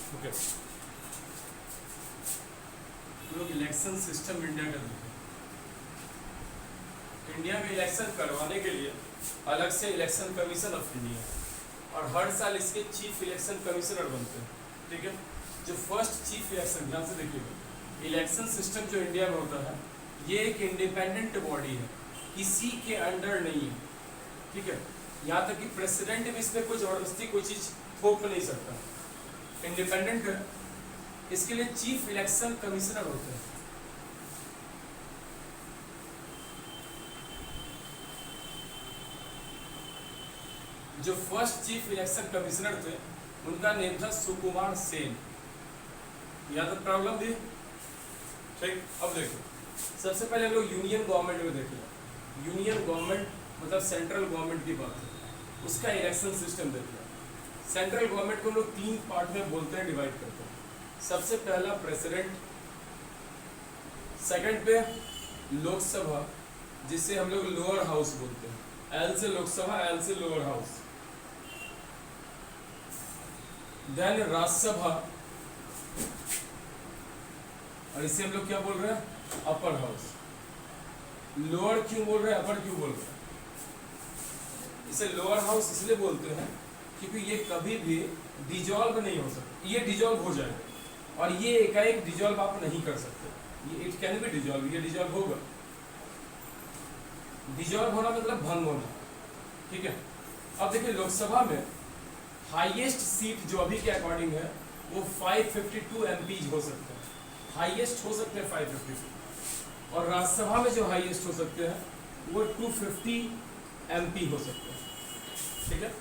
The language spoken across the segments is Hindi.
ओके, लोग इलेक्शन सिस्टम इंडिया का देखें। इंडिया में इलेक्शन करवाने के लिए अलग से इलेक्शन कमीशन ऑफ इंडिया, और हर साल इसके चीफ इलेक्शन कमिश्नर बनते हैं। ठीक है, जो फर्स्ट चीफ इलेक्शन, ध्यान से देखिएगा, इलेक्शन सिस्टम जो इंडिया में होता है ये एक इंडिपेंडेंट बॉडी है, किसी के अंडर नहीं है। ठीक है, यहाँ तक कि प्रेसिडेंट भी इसमें कोई जबरदस्ती कोई चीज थोप नहीं सकता, इंडिपेंडेंट है। इसके लिए चीफ इलेक्शन कमिश्नर होते हैं। जो फर्स्ट चीफ इलेक्शन कमिश्नर थे उनका नेम था सुकुमार सेन। यहाँ तक प्रॉब्लम थी? ठीक, अब देखो, सबसे पहले हम लोग यूनियन गवर्नमेंट में देखें। यूनियन गवर्नमेंट मतलब सेंट्रल गवर्नमेंट की बात है, उसका इलेक्शन सिस्टम देखिए। सेंट्रल गवर्नमेंट को हम लोग 3 पार्ट में बोलते हैं, डिवाइड करते हैं। सबसे पहला प्रेसिडेंट, सेकंड पे लोकसभा जिसे हम लोग लोअर हाउस बोलते हैं, एल से लोकसभा, एल से लोअर हाउस। देन राज्यसभा, और इसे हम लोग क्या बोल रहे हैं, अपर हाउस। लोअर क्यों बोल रहे हैं, अपर क्यों बोल रहे हैं? इसे लोअर हाउस इसलिए बोलते हैं क्योंकि ये कभी भी डिजॉल्व नहीं हो सकता। ये डिजॉल्व हो जाएगा, और ये एकाएक डिजॉल्व आप नहीं कर सकते। ये इट कैन बी डिजॉल्व, ये डिजॉल्व होगा। डिजॉल्व होना मतलब भंग होना। ठीक है, अब देखिए लोकसभा में हाईएस्ट सीट जो अभी के अकॉर्डिंग है वो 552 एमपी हो सकते हैं, हाईएस्ट हो सकते हैं 552। और राज्यसभा में जो हाईएस्ट हो सकते हैं वो 250 एमपी हो सकते हैं। ठीक है,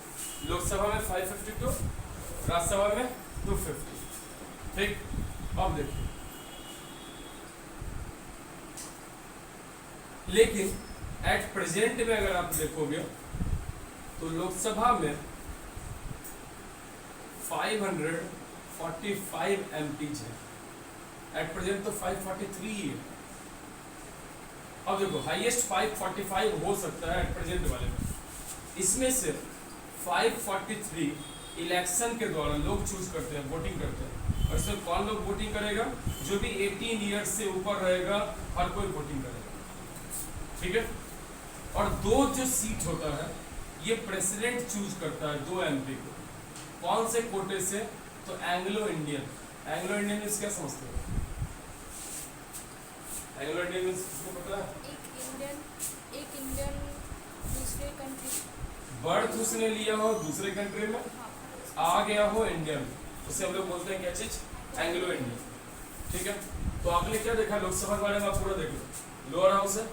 लोकसभा में 552, राज्यसभा में 250। ठीक, अब देखिए, लेकिन एट प्रेजेंट में अगर आप देखोगे तो लोकसभा में 545 एमपीज है। एट प्रेजेंट तो 543 है। अब देखो, हाईएस्ट 545 हो सकता है एट प्रेजेंट वाले में। इसमें से 543 इलेक्शन के दौरान लोग चूज करते हैं, वोटिंग करते हैं। और इसमें कौन लोग वोटिंग करेगा? जो भी 18 ईयर्स से ऊपर रहेगा हर कोई वोटिंग करेगा। ठीक है, और 2 जो सीट होता है ये प्रेसिडेंट चूज करता है, 2 एमपी को। कौन से कोटे से? तो Anglo Indian. Anglo Indian means क्या समझते हो? एंग्लो इंडियन मींस किसको पता है? एक इंडियन दूसरे कंट्री, बर्थ उसने लिया हो दूसरे कंट्री में, आ गया हो इंडिया में, उसे हम लोग बोलते हैं क्या चीज? Anglo Indian. ठीक है, तो आपने क्या देखा लोकसभा के बारे में? आप पूरा देख लो, लोअर हाउस है।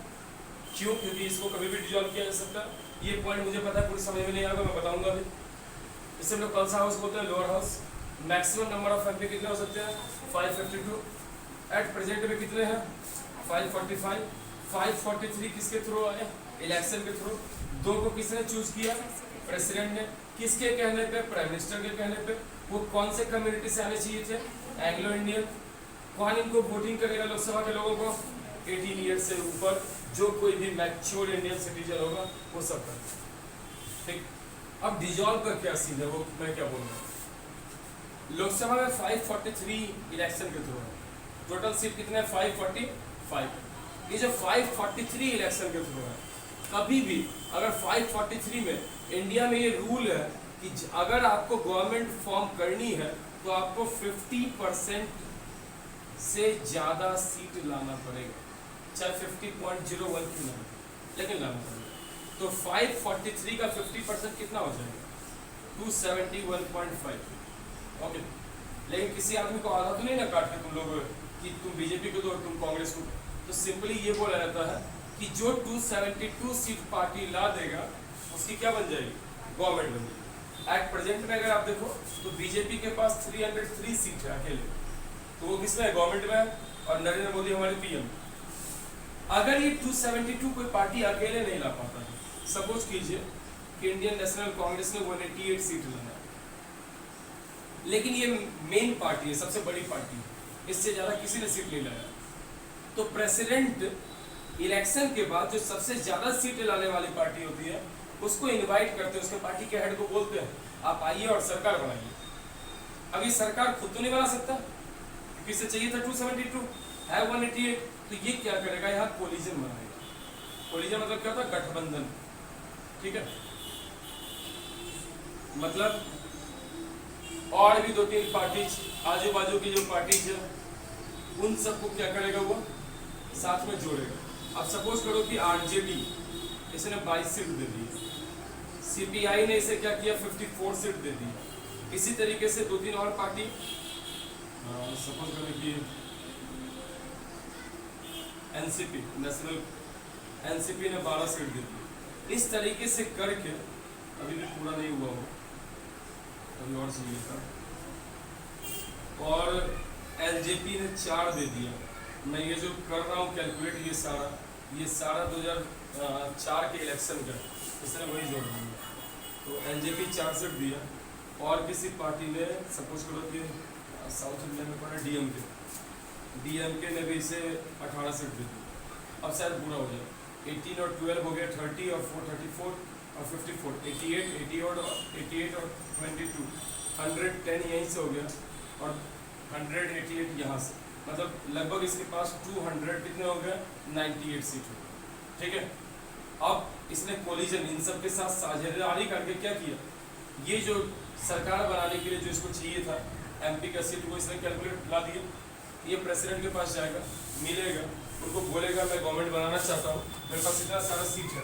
क्यों? क्योंकि इसको कभी भी डिजॉल्व किया जा सकता है। ये पॉइंट मुझे पता है, पूरी समझ में नहीं आएगा, मैं बताऊंगा अभी। इसे हम लोग कौन सा हाउस बोलते हैं? Lower house. Maximum number of MP कितने हो सकते हैं? 552। एट प्रेजेंट में कितने हैं? 545। 543 किसके थ्रू आए? इलेक्शन के थ्रू। 2 को किसने चूज किया? प्रेसिडेंट ने। किसके कहने पे? प्राइम मिनिस्टर के कहने पे। वो कौन से कम्युनिटी से आने चाहिए थे? Anglo Indian. कौन इनको वोटिंग करेगा लोकसभा के लोगों को? 18 ईयर्स से ऊपर जो कोई भी मैच्योर इंडियन सिटीजन होगा वो सब कर। ठीक, अब डिजॉल्व का क्या सीन है वो मैं क्या बोल रहा हूँ। लोकसभा में 543 इलेक्शन के थ्रू है। टोटल सीट कितने हैं? 545। ये जो 543 इलेक्शन के थ्रू है, कभी भी अगर 543 में इंडिया में ये रूल है कि अगर आपको गवर्नमेंट फॉर्म करनी है तो आपको 50% से ज्यादा सीट लाना पड़ेगा, चाहे 50.01 क्यों ना, लेकिन लाना पड़ेगा। तो 543 का 50% कितना हो जाएगा? 271.5। ओके, लेकिन किसी आदमी को आधा तो नहीं ना काट के तुम लोग कि तुम बीजेपी को दो और तुम कांग्रेस को। तो सिंपली ये बोला जाता है कि जो 272 सीट पार्टी ला देगा उसकी क्या बन जाएगी? गवर्नमेंट बन जाएगी। एट प्रेजेंट में अगर आप देखो तो बीजेपी के पास 303 सीट है अकेले, तो वो किसमें है? गवर्नमेंट में है। और नरेंद्र मोदी हमारे पीएम। अगर ये 272 कोई पार्टी अकेले नहीं ला पाता है, सपोज कीजिए कि इंडियन नेशनल कांग्रेस ने 188 सीट लाना है, लेकिन ये मेन पार्टी है, सबसे बड़ी पार्टी है, इससे ज्यादा किसी ने सीट नहीं लाया, तो प्रेसिडेंट इलेक्शन के बाद जो सबसे ज्यादा सीटें लाने वाली पार्टी होती है उसको इनवाइट करते हैं, उसके पार्टी के हेड को बोलते हैं आप आइए और सरकार बनाइए। अब ये सरकार खुद तो नहीं बना सकता क्योंकि इसे चाहिए था 272 है 188, तो ये क्या करेगा, यहाँ कोलिजन बनाएगा। कोलिजन मतलब क्या होता है, गठबंधन, ठीक है। मतलब और भी 2-3 पार्टीज, आजू बाजू की जो पार्टीज है उन सबको क्या करेगा, वो साथ में जोड़ेगा। अब सपोज करो कि आरजेडी इसने 22 सीट दे दी, सीपीआई ने इसे क्या किया 54 सीट दे दी। इसी तरीके से 2-3 और पार्टी, सपोज करो कि एनसीपी, नेशनल एनसीपी ने 12 सीट दे दी। इस तरीके से करके, अभी भी पूरा नहीं हुआ वो, अभी और चाहिए था, और एलजेपी ने 4 दे दिया। मैं ये जो कर रहा हूँ कैलकुलेट, ये सारा 2004 के इलेक्शन का, इसलिए वही जोड़ रहा हूँ। तो एलजेपी 4 सीट दिया, और किसी पार्टी ने सपोज करो कि साउथ इंडिया में पड़ा डीएमके ने भी इसे 18 सीट दे दी। अब शायद पूरा हो जाए, 18 और 12 हो गया 30 और 4 34 और 54 88 और 22 110 यहीं से हो गया, और 188 यहाँ से, मतलब लगभग इसके पास 200 कितने हो गए, 98 सीट हो गए, ठीक है। अब इसने कोलिजन इन सब के साथ साझेदारी करके क्या किया, ये जो सरकार बनाने के लिए जो इसको चाहिए था एमपी का सीट, वो इसने कैलकुलेट ला दिया। ये प्रेसिडेंट के पास जाएगा, मिलेगा, उनको बोलेगा मैं गवर्नमेंट बनाना चाहता हूँ, मेरे पास इतना सारा सीट है।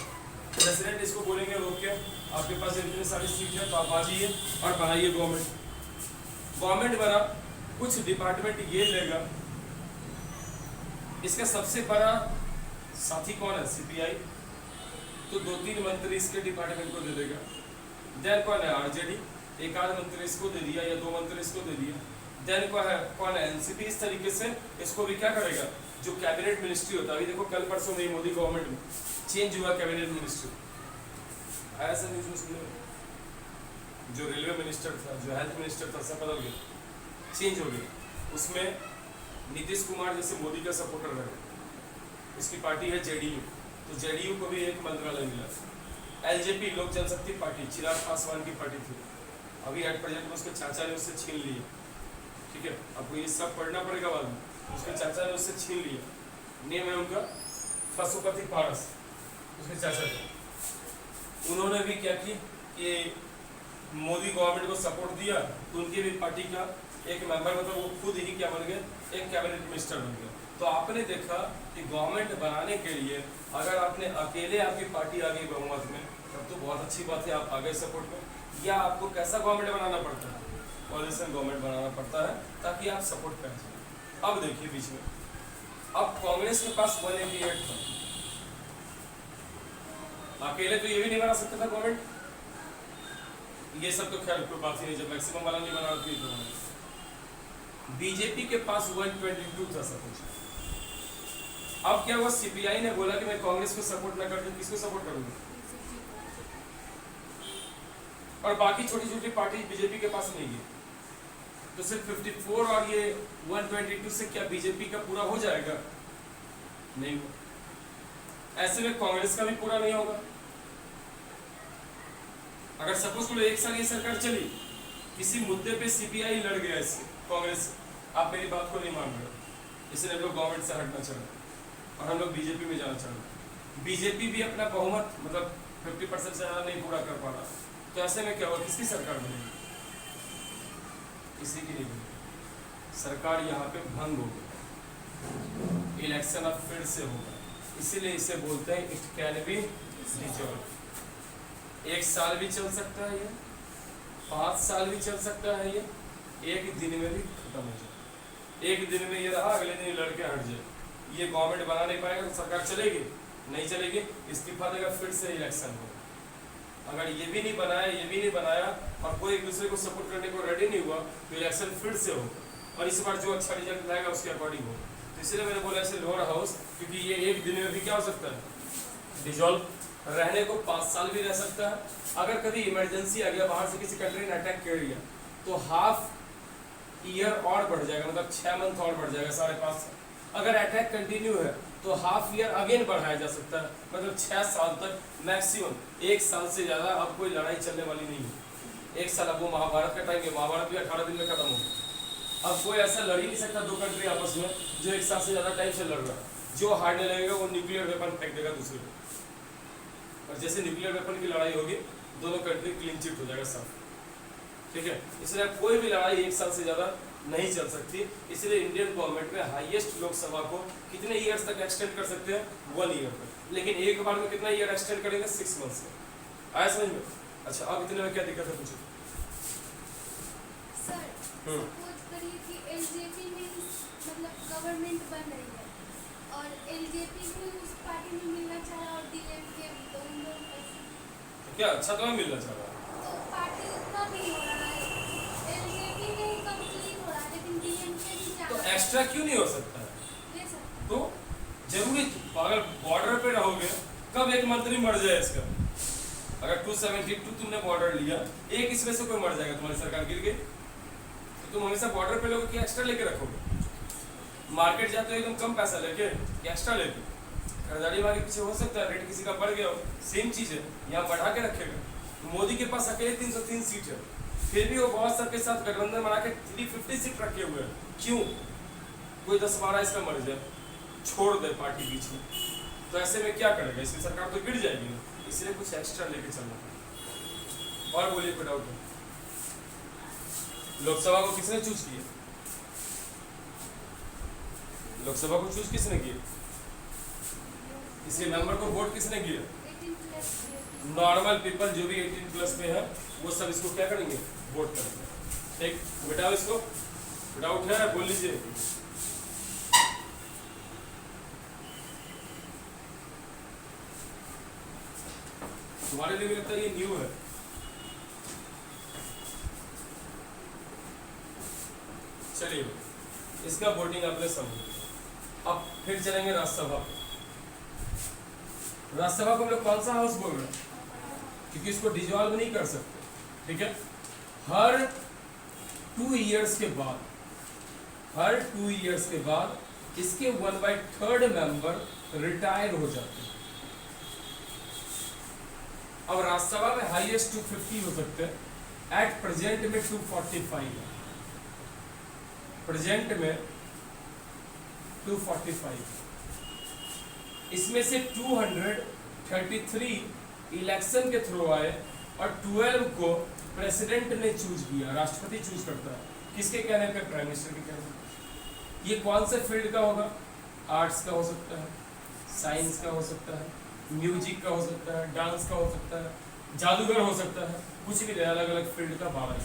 प्रेसिडेंट इसको बोलेंगे रोक के, आपके पास इतनी सारी सीट है तो आप आ जाइए और बनाइए गवर्नमेंट बना, कुछ डिपार्टमेंट ये लेगा। इसका सबसे बड़ा साथी कौन है, सीपीआई, तो 2-3 मंत्री इसके डिपार्टमेंट को दे देगा। देन कौन है, आरजेडी, एक आध मंत्री इसको दे दिया या 2 मंत्री इसको दे दिया। देन कौन है, एनसीपी। इस तरीके से इसको भी क्या करेगा, जो कैबिनेट मिनिस्ट्री होता है, अभी देखो कल परसों में मोदी गवर्नमेंट में चेंज हुआ कैबिनेट मिनिस्ट्री, ऐसा न्यूज में सुने, जो रेलवे मिनिस्टर था, जो हेल्थ मिनिस्टर था, सब बदल गया, चेंज हो गया। उसमें नीतीश कुमार जैसे मोदी का सपोर्टर रहे, उसकी पार्टी है जेडीयू, तो जेडीयू को भी एक मंत्रालय मिला। एलजेपी, लोक जनशक्ति पार्टी, चिराग पासवान की पार्टी थी, अभी एट प्रेजेंट में उसके चाचा ने उससे छीन लिया, ठीक है। आपको ये सब पढ़ना पड़ेगा बाद में, उसके चाचा ने उससे छीन लिया। नेम है उनका पशुपति पारस, उसके चाचा थे। उन्होंने भी क्या की कि मोदी गवर्नमेंट को सपोर्ट दिया, तो उनकी भी पार्टी का एक मेंबर, मतलब वो खुद ही क्या बन गए, एक कैबिनेट मिनिस्टर बन गए। तो आपने देखा कि गवर्नमेंट बनाने के लिए अगर आपने अकेले आपकी पार्टी आ गई बहुमत में, तब तो बहुत अच्छी बात है, आप आ गए सपोर्ट में। या आपको कैसा गवर्नमेंट बनाना पड़ता है, कोalition गवर्नमेंट बनाना पड़ता है, ताकि आप सपोर्ट कर सकें। अब देखिए बीच में, अब कांग्रेस के पास 188 था, अकेले तो ये भी नहीं बना सकता था गवर्नमेंट, ये सब तो खैर कोई बात ही नहीं, जब मैक्सिमम वाला नहीं बना रही तो। बीजेपी के पास 122 था सब कुछ। अब क्या हुआ, सीपीआई ने बोला कि मैं कांग्रेस को सपोर्ट ना करती, किसको सपोर्ट करूंगी, और बाकी छोटी छोटी पार्टी बीजेपी के पास नहीं है, तो सिर्फ 54 और ये 122 से क्या बीजेपी का पूरा हो जाएगा, नहीं हो। ऐसे में कांग्रेस का भी पूरा नहीं होगा। अगर सपोज करो 1 साल ये सरकार चली, किसी मुद्दे पे सीपीआई लड़ गया इससे कांग्रेस से, आप मेरी बात को नहीं मान रहे, इसलिए हम लोग गवर्नमेंट से हटना चाह रहे और हम लोग बीजेपी में जाना चाह रहे। बीजेपी भी अपना बहुमत मतलब 50% से ज़्यादा नहीं पूरा कर पा रहा, तो ऐसे में क्या होगा, किसकी सरकार बनेगी, किसी की नहीं बनेगी सरकार। यहाँ पे भंग हो गई, इलेक्शन अब फिर से होगा, इसीलिए इसे बोलते हैं इट कैन बी डिसॉल्व। 1 साल भी चल सकता है ये, 5 साल भी चल सकता है ये, एक दिन में भी खत्म हो जाए। एक दिन में ये रहा, अगले दिन लड़के हट जाए, ये गवर्नमेंट बना नहीं पाएगा तो सरकार चलेगी, नहीं चलेगी, इस्तीफा देगा, फिर से इलेक्शन होगा। अगर ये भी नहीं बनाया, ये भी नहीं बनाया और कोई एक दूसरे को सपोर्ट करने को रेडी नहीं हुआ, तो इलेक्शन फिर से होगा, और इस बार जो अच्छा रिजल्ट लाएगा उसके अकॉर्डिंग होगा। तो इसलिए मैंने बोला ऐसे लोअर हाउस, क्योंकि ये एक दिन में भी क्या हो सकता है, डिसॉल्व। रहने को 5 साल भी रह सकता है। अगर कभी इमरजेंसी आ गया, बाहर से किसी कंट्री ने अटैक कर लिया, तो हाफ ईयर और बढ़ जाएगा, मतलब 6 मंथ और बढ़ जाएगा, 5.5 साल। अगर अटैक कंटिन्यू है तो हाफ ईयर अगेन बढ़ाया जा सकता है, मतलब 6 साल तक मैक्सिमम। 1 साल से ज़्यादा अब कोई लड़ाई चलने वाली नहीं है, एक साल। अब वो महाभारत का टाइम है, महाभारत भी 18 दिन में खत्म हो गया। अब कोई ऐसा लड़ ही नहीं सकता दो कंट्री आपस में जो एक साल से ज़्यादा टाइम से लड़ रहा है। जो हारने लगेगा वो न्यूक्लियर वेपन फेंक देगा दूसरे को, और जैसे न्यूक्लियर वेपन की लड़ाई होगी दोनों कंट्री क्लीन चिट हो जाएगा सब, ठीक है। इसलिए कोई भी लड़ाई एक साल से ज़्यादा नहीं चल सकती। इसलिए इंडियन गवर्नमेंट में हाईएस्ट लोकसभा को कितने ईयर्स तक एक्सटेंड कर सकते हैं, 1 ईयर तक। लेकिन एक बार में कितना ईयर एक्सटेंड करेंगे, 6 मंथ से। आया समझ में? अच्छा, अब इतने में क्या दिक्कत है पूछो। सर सपोज करिए कि एलजेपी में मतलब गवर्नमेंट बन रही है और एलजेपी भी उस पार्टी में मिलना चाह रहा और डीएमके तो उन लोग ऐसे, तो क्या अच्छा तो मैं मिलना चाह रहा है, तो पार्टी उतना नहीं हो रहा है, एलजेपी में ही कंप्लीट हो रहा है लेकिन डीएमके भी चाह तो रहा है। एक्स्ट्रा क्यों नहीं हो सकता है? ले सकते तो जरूरी, अगर बॉर्डर पे रहोगे कब एक मंत्री मर जाए इसका, अगर 272 तुमने बॉर्डर लिया, एक इसमें से कोई मर जाएगा, तुम्हारी सरकार गिर गई, तो तुम हमेशा बॉर्डर पे लोगे कि एक्स्ट्रा लेके रखोगे? मार्केट जाते हो एकदम कम पैसा लेके कि एक्स्ट्रा लेके? खरीदारी मांगे पीछे हो सकता है रेट किसी का बढ़ गया हो, सेम चीज है, यहाँ बढ़ा के रखेगा। मोदी के पास अकेले 303 सीट है, फिर भी वो बहुत सबके साथ गठबंधन बना के 350 सीट रखे हुए हैं। क्यों? कोई 10-12 इसका मर जाए, छोड़ दे पार्टी बीच में, तो ऐसे में क्या करेगा? इसकी सरकार तो गिर जाएगी ना। इसलिए कुछ एक्स्ट्रा लेके चलना पड़ेगा। और बोलिए, कोई डाउट है? लोकसभा को किसने चूज किया? लोकसभा को चूज किसने किया? इसके मेंबर को वोट किसने किया? 18+ नॉर्मल पीपल जो भी 18+ पे है वो सब इसको क्या करेंगे? वोट करेंगे। ठीक, बेटा इसको डाउट है बोल लीजिए। तुम्हारे लिए भी लगता है ये न्यू है। चलिए, इसका वोटिंग आपने समझ। अब फिर चलेंगे राज्यसभा पे। राज्यसभा को हम लोग कौन सा हाउस बोल रहे हैं? क्योंकि इसको डिजॉल्व नहीं कर सकते, ठीक है। हर 2 इयर्स के बाद, हर 2 इयर्स के बाद इसके 1/3 मेंबर रिटायर हो जाते हैं। अब राज्यसभा में हाईएस्ट 250 हो सकते हैं, एट प्रेजेंट में 245 है, प्रेजेंट में 245। इसमें से 233 इलेक्शन के थ्रू आए और 12 को प्रेसिडेंट ने चूज किया, राष्ट्रपति चूज करता है। किसके कहने पे? प्राइम मिनिस्टर के कहने पे। ये कौन से फील्ड का होगा? आर्ट्स का हो सकता है, साइंस का हो सकता है, म्यूजिक का हो सकता है, डांस का हो सकता है, जादूगर हो सकता है, कुछ भी अलग अलग फील्ड का 12 ही।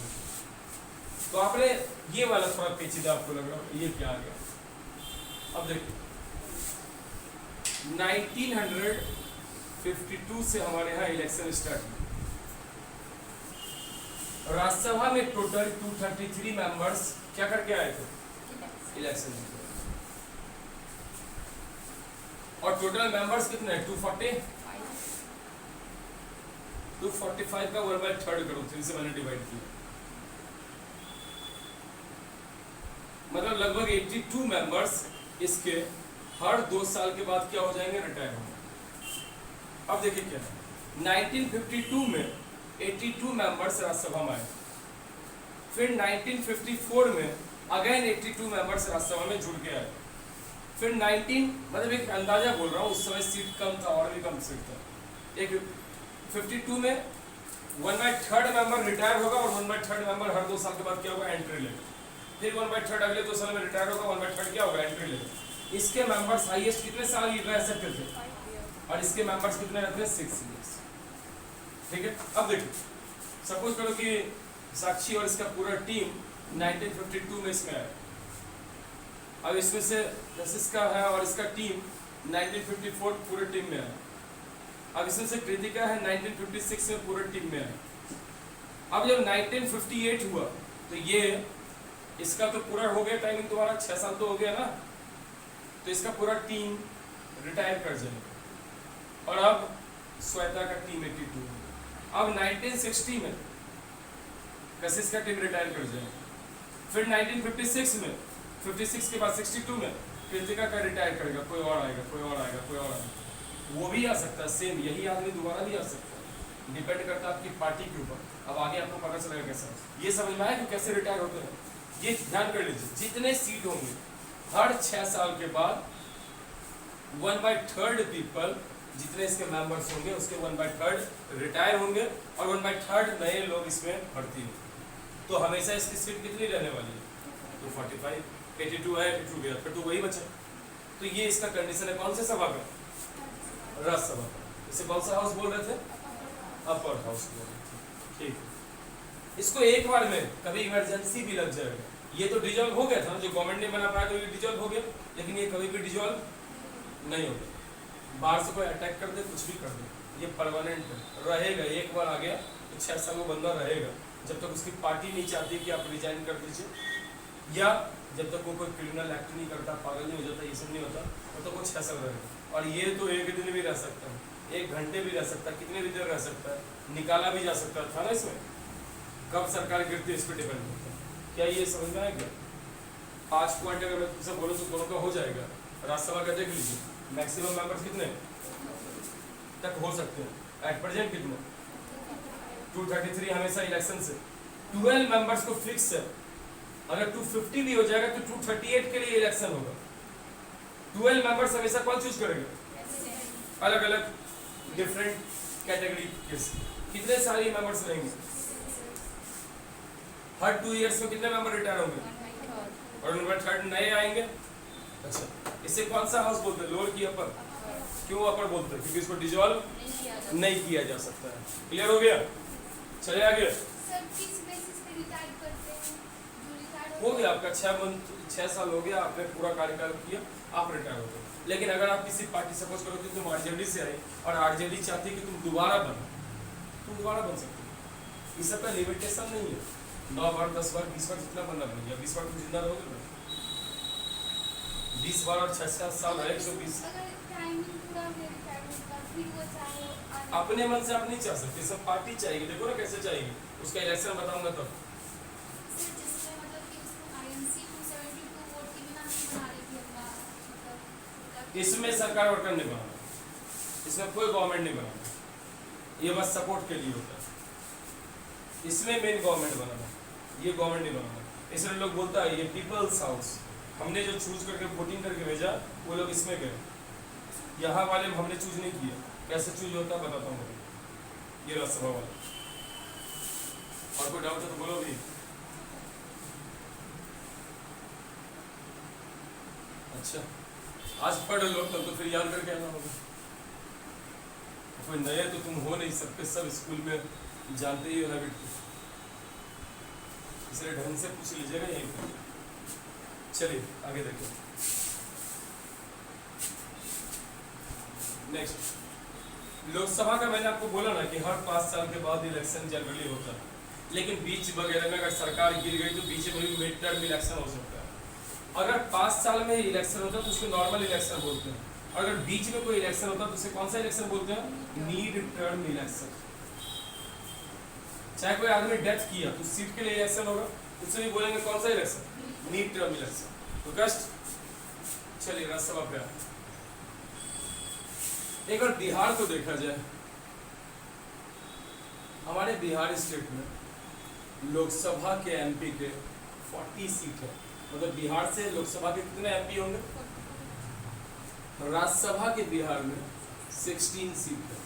तो आपने ये वाला थोड़ा पेचीदा आपको लग रहा है, ये क्या आ गया? अब देखिए, 1952 से हमारे यहाँ इलेक्शन स्टार्ट हुआ। राज्यसभा में टोटल 233 मेंबर्स क्या करके आए थे? इलेक्शन। और टोटल मेंबर्स कितने हैं? 245 का 1/3 करो, 3 से मैंने डिवाइड किया, मतलब लगभग 82 मेंबर्स इसके हर 2 साल के बाद क्या हो जाएंगे? रिटायर होंगे। अब देखिए क्या है, 1952 में 82 मेंबर्स राज्यसभा में आए, फिर 1954 में अगेन 82 मेंबर्स राज्यसभा में जुड़ के आए, फिर 19 मतलब एक अंदाजा बोल रहा हूँ, उस समय सीट कम था और भी कम सीट था। एक 52 में 1/3 मेंबर रिटायर होगा और 1/3 मेंबर हर 2 साल के बाद क्या होगा? एंट्री लेगा। फिर 1/3 अगले 2 साल में रिटायर होगा, 1/3 क्या होगा? एंट्री लेगा। इसके मेंबर्स हाईएस्ट कितने साल रह सकते थे? और इसके मेंबर्स कितने रहते हैं? 6 इयर्स। ठीक है। अब देखिए, सपोज करो कि साक्षी और इसका पूरा टीम 1952 में इसमें आया। अब इसमें से जसिस का है और इसका टीम 1954 पूरे टीम में आया। अब इसमें से कृतिका है 1956 में पूरे टीम में आया। अब जब 1958 हुआ तो ये इसका तो पूरा हो गया टाइमिंग, तुम्हारा 6 साल तो हो गया ना, तो इसका पूरा टीम रिटायर कर जाएगा। और अब श्वेता का टीम 82 है। अब 1960 में कशिश का टीम रिटायर कर जाएगा। फिर 1956 में, 56 के बाद 62 में कृतिका का रिटायर करेगा, कोई और आएगा, कोई और आएगा, कोई और आएगा। वो भी आ सकता है सेम, यही आदमी दोबारा भी आ सकता है, डिपेंड करता है आपकी पार्टी के ऊपर। अब आगे आपको पता चलेगा कैसा। ये समझ में आया कि कैसे रिटायर होते हैं। ये ध्यान कर लीजिए, जितने सीट होंगे हर 6 साल के बाद 1/3 पीपल, जितने इसके मेंबर्स होंगे उसके 1/3 रिटायर होंगे और 1/3 नए लोग इसमें भर्ती होंगे। तो हमेशा इसकी सीट कितनी रहने वाली है? 245, 82 है, 82 गया, फिर तो वही बचा। तो ये इसका कंडीशन है कौन से सभा का? राज्यसभा का। इसे कौन सा हाउस बोल रहे थे? अपर हाउस बोल रहे थे। ठीक है, इसको एक बार में कभी इमरजेंसी भी लग जाएगा। ये तो डिजॉल्व हो गया था, जो गवर्नमेंट ने बना पाया तो ये डिजॉल्व हो गया, लेकिन ये कभी भी डिजॉल्व नहीं होगा। बाहर से कोई अटैक कर दे, कुछ भी कर दे, ये परमानेंट रहेगा। एक बार आ गया तो 6 साल वो बंदा रहेगा, जब तक उसकी पार्टी नहीं चाहती कि आप रिजाइन कर दीजिए, या जब तक वो कोई क्रिमिनल एक्ट नहीं करता, पागल नहीं हो जाता, ये सब नहीं होता, तब तक वो 6 साल रहेगा। और ये तो एक दिन भी रह सकता है, 1 घंटे भी रह सकता है, कितने भी देर रह सकता है, निकाला भी जा सकता था ना। इसमें कब सरकार गिरती है इस पर डिपेंड करता है। क्या ये समझ में आएगा? 5 पॉइंट अगर मैं तुमसे बोलूँ तो दोनों का हो जाएगा। राज्यसभा का देख लीजिए, मैक्सिमम मेंबर्स कितने तक हो सकते हैं? एट प्रेजेंट कितने? 233 हमेशा इलेक्शन से। 12 मेंबर्स को फिक्स है, अगर 250 भी हो जाएगा तो 238 के लिए इलेक्शन होगा। 12 मेंबर्स हमेशा कौन चूज करेंगे? अलग अलग डिफरेंट कैटेगरी के। कितने सारे मेंबर्स रहेंगे? हर 2 इयर्स में कितने मेंबर रिटायर होंगे और 1/3 नए आएंगे। अच्छा, इसे कौन सा हाउस बोलते हैं? लोअर की अपर? क्यों अपर बोलते हैं? क्योंकि इसको डिसॉल्व नहीं किया जा सकता है। क्लियर हो गया? चले आगे। सर किस बेसिस पे रिटायर करते हैं? जो रिटायर हो गया आपका 6 साल हो गया, आपने पूरा कार्यकाल किया, आप रिटायर हो गए। लेकिन अगर आप किसी पार्टी, सपोज करो कि तुम आरजेडी से आए और आरजेडी चाहती है कि तुम दोबारा बनो, तुम दोबारा बन सकते हो। इस सब का लिमिटेशन नहीं है। 9 बार, 10 बार, 20 बार जितना बनना बन गया। 20 बार तुम जिंदा रहोगे ना, 20 बार और 6 साल है 120। अगर टाइमिंग पूरा हो रिटायरमेंट का, फिर वो चाहे अपने मन से आप नहीं चाह सकते, सब पार्टी चाहिए। देखो ना कैसे चाहिए, उसका इलेक्शन बताऊंगा तब। जिसमें मतलब कि उसको आईएनसी 272 वोट के बिना नहीं बना रही थी अपना, मतलब इसमें सरकार वर्कर नहीं बनाना, इसमें कोई गवर्नमेंट नहीं बनाना, ये बस सपोर्ट के लिए होता है। इसमें मेन गवर्नमेंट बनाना, ये गवर्नमेंट नहीं बनाना। इसलिए लोग बोलता है ये पीपल्स हाउस, हमने जो चूज करके वोटिंग करके भेजा वो लोग इसमें गए, यहाँ वाले हमने चूज नहीं किया। कैसे चूज होता है बताता हूँ, ये राज्यसभा वाला। और कोई डाउट है तो बोलो भी। अच्छा, आज पढ़ लो, कल तो फिर याद करके आना होगा। कोई नए तो तुम हो नहीं सकते, सब स्कूल में जानते ही हो हैबिट को, इसलिए ढंग से पूछ लीजिएगा यहीं पर। चलिए आगे देखो। नेक्स्ट, लोकसभा का मैंने आपको बोला ना कि हर 5 साल के बाद इलेक्शन जनरली होता है, लेकिन बीच वगैरह में अगर सरकार गिर गई तो बीच में भी मिड टर्म इलेक्शन हो सकता है। अगर 5 साल में इलेक्शन होता है तो उसको नॉर्मल इलेक्शन बोलते हैं। अगर बीच में कोई इलेक्शन होता है तो उसे कौन सा इलेक्शन बोलते हैं? Need term election. चाहे कोई आदमी डेथ किया तो सीट के लिए इलेक्शन होगा, उससे भी बोलेंगे कौन सा इलेक्शन? Need term election. तो कष्ट। चलिए राज्यसभा पे एक बार बिहार को देखा जाए। हमारे बिहार स्टेट में लोकसभा के एमपी के 40 सीट है, मतलब बिहार से लोकसभा के कितने एमपी होंगे? राज्यसभा के बिहार में 16 सीट है।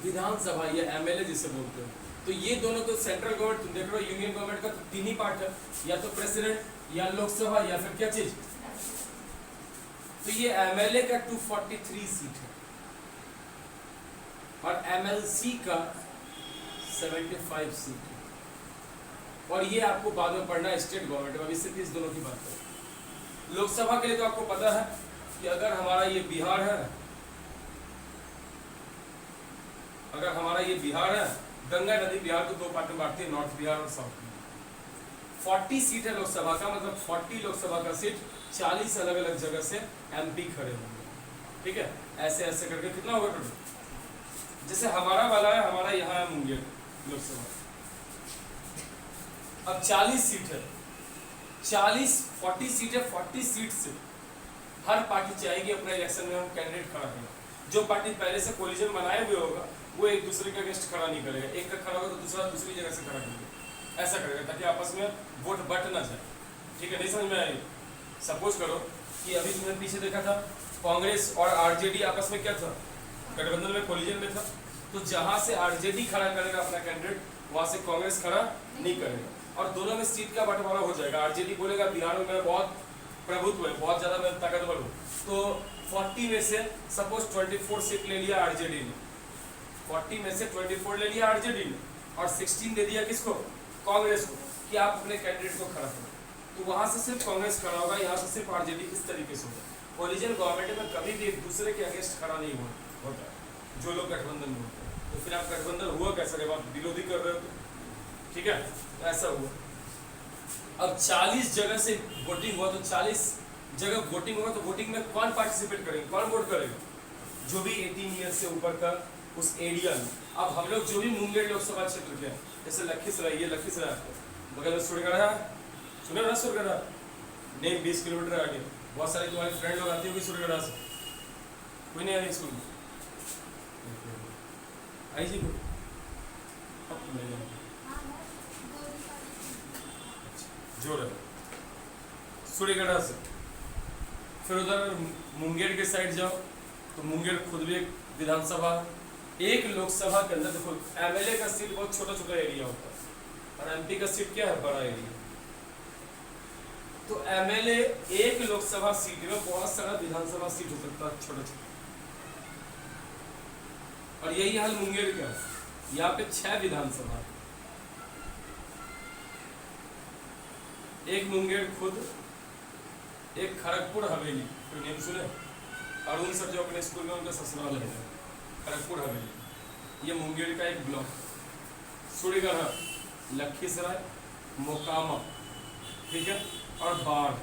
विधानसभा या एमएलए जिसे बोलते हैं, तो ये दोनों तो सेंट्रल गवर्नमेंट, तुम देख रहे हो यूनियन गवर्नमेंट का तो 3 ही पार्ट है, या तो प्रेसिडेंट या लोकसभा या फिर क्या चीज। तो ये एमएलए का 243 सीट है और एमएलसी का 75 सीट है। और ये आपको बाद में पढ़ना है स्टेट गवर्नमेंट में। अभी सिर्फ इस दोनों की बात करें। लोकसभा के लिए तो आपको पता है कि अगर हमारा ये बिहार है, अगर हमारा ये बिहार है, गंगा नदी बिहार को 2 पार्ट में बांटती है, नॉर्थ बिहार और साउथ बिहार। 40 सीट है लोकसभा का, मतलब 40 लोकसभा का सीट 40 अलग अलग जगह से एमपी खड़े होंगे। ठीक है, ऐसे ऐसे करके कितना होगा टोटल? जैसे हमारा वाला है, हमारा यहाँ है मुंगेर लोकसभा, अब 40 सीट है, 40 सीट है। 40 सीट से हर पार्टी चाहेगी अपने इलेक्शन में हम कैंडिडेट खड़ा करें। जो पार्टी पहले से कोलिजन बनाए हुए होगा वो एक दूसरे के अगेंस्ट खड़ा नहीं करेगा, एक का खड़ा होगा तो दूसरा दूसरी जगह से खड़ा करेगा, ऐसा करेगा ताकि आपस में वोट बट ना जाए। ठीक है, नहीं समझ में आई? सपोज करो कि अभी तुमने पीछे देखा था कांग्रेस और आरजेडी आपस में क्या था, गठबंधन में, कोलिजन में था। तो जहां से आरजेडी खड़ा करेगा अपना कैंडिडेट, वहां से कांग्रेस खड़ा नहीं करेगा, और दोनों में सीट का बंटवारा हो जाएगा। आरजेडी बोलेगा बिहार में मैं बहुत प्रभुत्व है, बहुत ज्यादा मैं ताकतवर हूँ, तो 40 में से सपोज 24 सीट ले लिया आरजेडी ने, 40 में से 24 ले लिया आरजेडी ने, और 16 दे दिया किसको, कांग्रेस को, कि आप अपने कैंडिडेट को खड़ा करो। तो वहां से सिर्फ कांग्रेस खड़ा होगा, यहाँ से सिर्फ आरजेडी, इस तरीके से होगा। कोलिजन गवर्नमेंट में कभी भी एक दूसरे के अगेंस्ट खड़ा नहीं होता है, जो लोग गठबंधन में होते हैं। तो फिर आप गठबंधन हुआ कैसा जब आप विरोधी कर रहे हो तो? ठीक है, तो ऐसा हुआ। अब 40 जगह से वोटिंग हुआ, तो 40 जगह वोटिंग होगा, तो वोटिंग में कौन पार्टिसिपेट करेंगे, कौन वोट करेगा? जो भी 18 ईयर से ऊपर का उस एरिया में। अब हम लोग जो भी मुंगेर लोकसभा क्षेत्र के हैं, जैसे लखीसराय, ये लखीसराय आपको बगल में सूर्यगढ़ है, सुने ना सूर्यगढ़, नहीं 20 किलोमीटर आगे। बहुत सारे तुम्हारे फ्रेंड लोग आते होंगे सूर्यगढ़ से, कोई नहीं आया स्कूल में? आई जी को जोर है सूर्यगढ़ से। फिर उधर मुंगेर के साइड जाओ तो मुंगेर खुद भी एक विधानसभा, एक लोकसभा के अंदर देखो एमएलए का सीट बहुत छोटा छोटा एरिया होता है, और एमपी का सीट क्या है, बड़ा एरिया। तो एमएलए एक लोकसभा सीट में बहुत सारा विधानसभा सीट हो सकता है छोटा छोटा, और यही हाल मुंगेर का है। यहाँ पे 6 विधानसभा, एक मुंगेर खुद, एक खड़गपुर हवेली, कोई नेम सुने? अरुण सर जो अपने स्कूल में उनका ससुराल है, खड़गपुर हवेली, ये मुंगेर का एक ब्लॉक। सूर्यगढ़, लखीसराय, मोकामा, ठीक है, और बाढ़,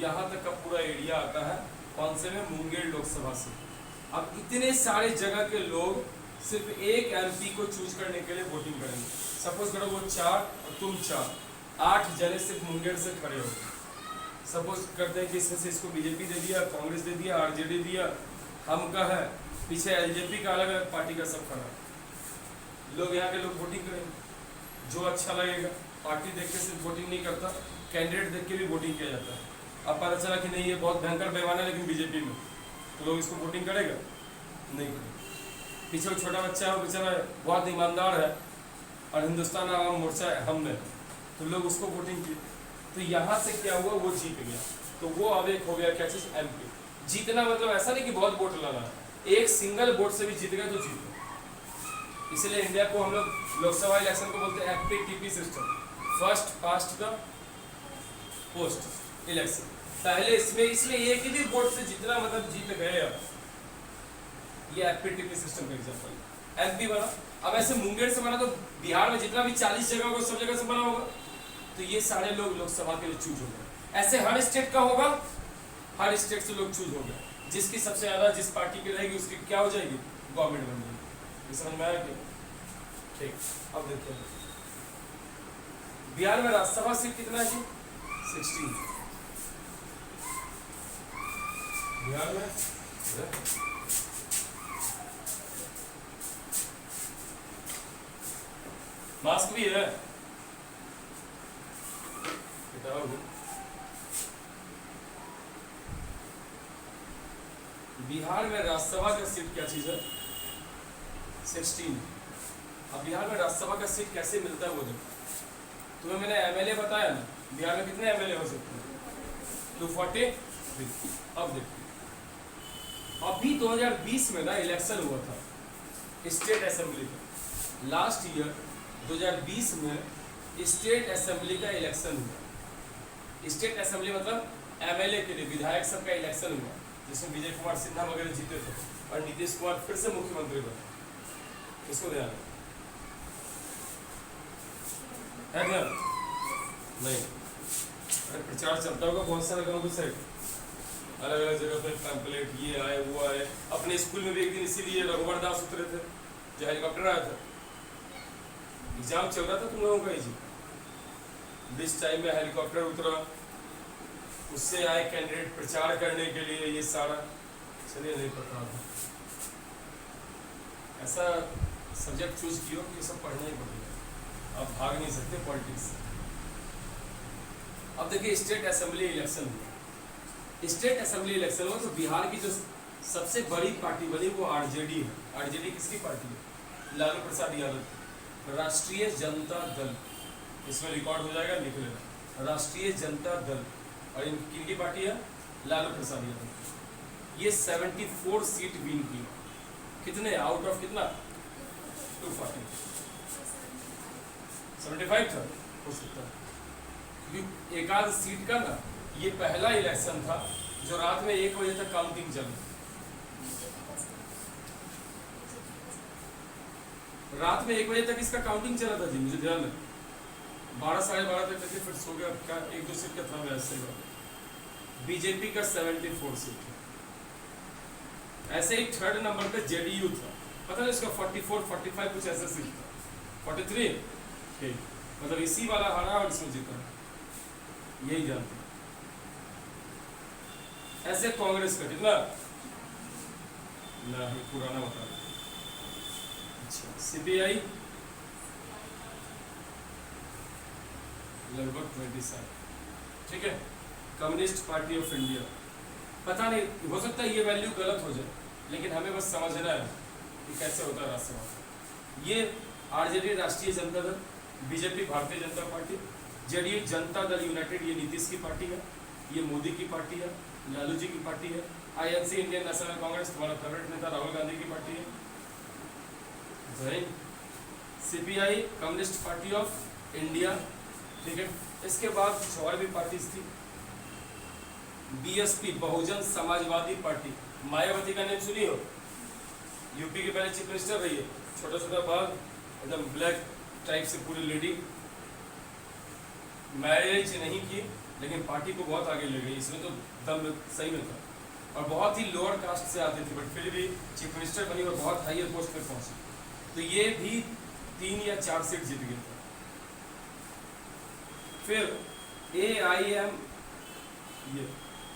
यहाँ तक का पूरा एरिया आता है कौन से में, मुंगेर लोकसभा से। अब इतने सारे जगह के लोग सिर्फ एक एमपी को चूज करने के लिए वोटिंग करेंगे। सपोज करो वो 4 और तुम 4, 8 जने सिर्फ मुंगेर से खड़े हो। सपोज करते हैं कि इसमें से इसको बीजेपी दे दिया, कांग्रेस दे दिया, आरजेडी दिया, हम का है पीछे एलजेपी का अलग अलग पार्टी का सब खड़ा, लोग यहाँ के लोग वोटिंग करेंगे जो अच्छा लगेगा। पार्टी देख के सिर्फ वोटिंग नहीं करता, कैंडिडेट देख के भी वोटिंग किया जाता है। अब पता चला कि नहीं ये बहुत भयंकर बेईमान है लेकिन बीजेपी में, तो लोग इसको वोटिंग करेगा नहीं करेगा। पीछे वो छोटा बच्चा है, वो बेचारा बहुत ईमानदार है और हिंदुस्तान आवाम मोर्चा है हम में, तो लोग उसको वोटिंग की। तो यहाँ से क्या हुआ, वो जीत गया। तो वो अब एक हो गया क्या चीज, एमपी। जीतना मतलब ऐसा नहीं कि बहुत वोट लगा, एक सिंगल वोट से भी जीत गया तो जीत गया। इसलिए इंडिया को हम लोग लोकसभा इलेक्शन को बोलते हैं FPTP system, first past the post election. पहले इसमें इसलिए एक ही भी वोट से जितना मतलब जीत गए आप, ये एफपीटीपी सिस्टम का एग्जांपल। एमपी बना, अब ऐसे मुंगेर से बना तो बिहार में जितना भी 40 जगह होगा सब जगह से बना होगा, तो ये सारे लोग लोकसभा के लिए चूज हो गए। ऐसे हर स्टेट का होगा, हर स्टेट से लोग चूज हो गए। जिसकी सबसे ज्यादा जिस पार्टी की रहेगी उसकी क्या हो जाएगी, गवर्नमेंट बन जाएगी। ये समझ में आया क्या? ठीक, अब देखिए बिहार में राज्यसभा सीट कितना है जी, 16 बिहार में। मास्क भी है, बिहार में राज्यसभा का सीट क्या चीज है, 16। अब बिहार में राज्यसभा का सीट कैसे मिलता है वो जो तुम्हें मैंने एमएलए बताया ना, बिहार में कितने एमएलए हो सकते हैं, 243। अब देखो अभी 2020 में ना इलेक्शन हुआ था स्टेट असेंबली का, लास्ट ईयर 2020 में स्टेट असेंबली का इलेक्शन हुआ। स्टेट असेंबली मतलब एमएलए के लिए, विधायक सब का इलेक्शन हुआ, जिसमें विजय कुमार सिन्हा वगैरह जीते थे और नीतीश कुमार फिर से मुख्यमंत्री बने। इसको ध्यान है क्या? नहीं, अरे प्रचार चलता होगा बहुत सारे गाँव के साइड, अलग अलग जगह पे पैम्पलेट ये आए वो आए। अपने स्कूल में भी एक दिन इसीलिए रघुवर दास उतरे थे, जो हेलीकॉप्टर आया था, एग्जाम चल रहा था तुम लोगों का ही जी, बीच टाइम में हेलीकॉप्टर उतरा, उससे आए कैंडिडेट प्रचार करने के लिए, ये सारा चलिए नहीं पता था। ऐसा सब्जेक्ट चूज किया कि ये सब पढ़ना ही पड़ेगा, आप भाग नहीं सकते पॉलिटिक्स। अब देखिए स्टेट असेंबली इलेक्शन हुआ, स्टेट असेंबली इलेक्शन हुआ तो बिहार की जो सबसे बड़ी पार्टी बनी वो आरजेडी है। आरजेडी किसकी पार्टी है? लालू प्रसाद यादव, राष्ट्रीय जनता दल, इसमें रिकॉर्ड हो जाएगा, लिख लेना, राष्ट्रीय जनता दल। और किनकी पार्टी है? लालू प्रसाद यादव। ये 74 सीट विन की, कितने आउट ऑफ कितना? 240, 75 था हो सकता है, क्योंकि एक आध सीट का ना ये पहला इलेक्शन था जो रात में 1 बजे तक काउंटिंग चली। रात में 1 बजे तक इसका काउंटिंग चला था जी, मुझे ध्यान है, 12 साढ़े 12 तक करके फिर सो गया, क्या 1-2 सीट का था वैसे। बीजेपी का 74 सीट है। ऐसे ही थर्ड नंबर पे जेडीयू था, पता है इसका 44, 45 कुछ ऐसा सीट था, 43 ठीक, मतलब इसी वाला हारा और इसमें जीता, यही जानते हैं। ऐसे कांग्रेस का कितना नहीं, पुराना बता रहा। अच्छा, सीपीआई लगभग 27, ठीक है। कम्युनिस्ट पार्टी ऑफ इंडिया, पता नहीं हो सकता है ये वैल्यू गलत हो जाए, लेकिन हमें बस समझना है कि कैसे होता है राज्यसभा। ये आरजेडी राष्ट्रीय Janata Dal, BJP Bharatiya Janata party, JDU Janata Dal United ये नीतीश की पार्टी है, ये मोदी की पार्टी है, लालू जी की पार्टी है। आईएनसी इंडियन नेशनल कांग्रेस तुम्हारा फेवरेट नेता राहुल गांधी की पार्टी है। CPI communist party of India, ठीक है। इसके बाद कुछ और भी पार्टीज थी, बीएसपी बहुजन समाजवादी पार्टी, मायावती का नाम सुनी हो, यूपी के पहले चीफ मिनिस्टर रही है, छोटा छोटा बाल, एकदम ब्लैक टाइप से पूरी लेडी, मैरिज नहीं की लेकिन पार्टी को बहुत आगे ले गई, इसमें तो दम सही में था, और बहुत ही लोअर कास्ट से आती थी, बट फिर भी चीफ मिनिस्टर बनी और बहुत हाईयर पोस्ट पर पहुंची। तो ये भी 3 या 4 सीट जीत गए थे। फिर AIM, ये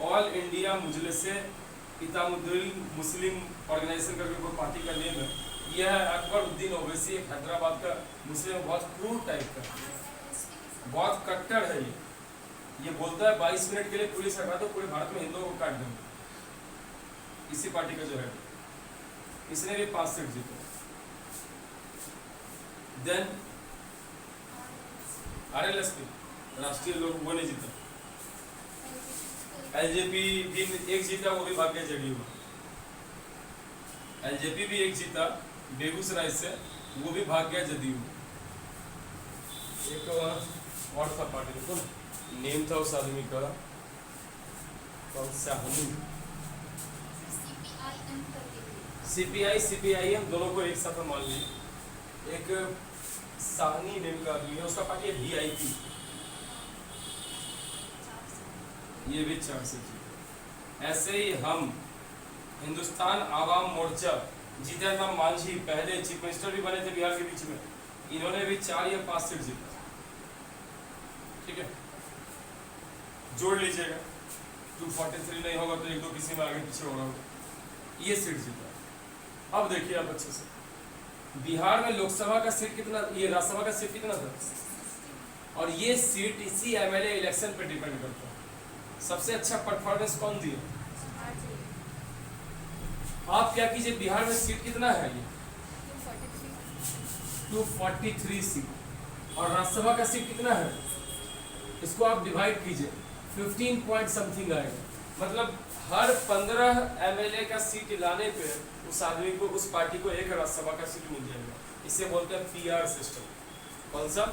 ऑल इंडिया मुजलिस इत्तेहादुल मुस्लिम ऑर्गेनाइजेशन करके कोई पार्टी का नेम है। यह है अकबर उद्दीन ओवैसी, एक हैदराबाद का मुस्लिम, बहुत क्रूर टाइप का, बहुत कट्टर है ये बोलता है 22 मिनट के लिए पुलिस हटा दो, पूरे भारत में हिंदुओं को काट देंगे। इसी पार्टी का जो है, इसने भी 5 सीट जीते। देन RLSP राष्ट्रीय लोग, वो नहीं जीता। LJP भी 1 जीता, वो भी भाग गया जेडीयू में। LJP भी 1 जीता बेगूसराय से, वो भी भाग गया जदयू में। एक और था पार्टी, देखो नेम था उस आदमी का, कौन सा? CPI CPIM दोनों को एक साथ मान लीजिए। एक साहनी नेम का आदमी है, उसका पार्टी है VIP, ये भी 4 सीट जीते। ऐसे ही हम हिंदुस्तान आवाम मोर्चा, जीतन राम मांझी पहले चीफ मिनिस्टर भी बने थे बिहार के बीच में, इन्होंने भी 4 या 5 सीट जीता, ठीक है। जोड़ लीजिएगा, 243 नहीं होगा तो 1-2 किसी में आगे पीछे हो रहा होगा, ये सीट जीता। अब देखिए आप अच्छे से, बिहार में लोकसभा का सीट कितना, ये राज्यसभा का सीट कितना था, और ये सीट इसी MLA इलेक्शन पे डिपेंड करता है। सबसे अच्छा परफॉर्मेंस कौन दिया? आप क्या कीजिए, बिहार में सीट कितना है? ये 243 सीट, और राज्यसभा का सीट कितना है? इसको आप डिवाइड कीजिए, 15 पॉइंट समथिंग आएगा। मतलब हर 15 MLA का सीट लाने पे उस आदमी को, उस पार्टी को 1 राज्यसभा का सीट मिल जाएगा। इसे बोलते हैं PR सिस्टम। कौन सा?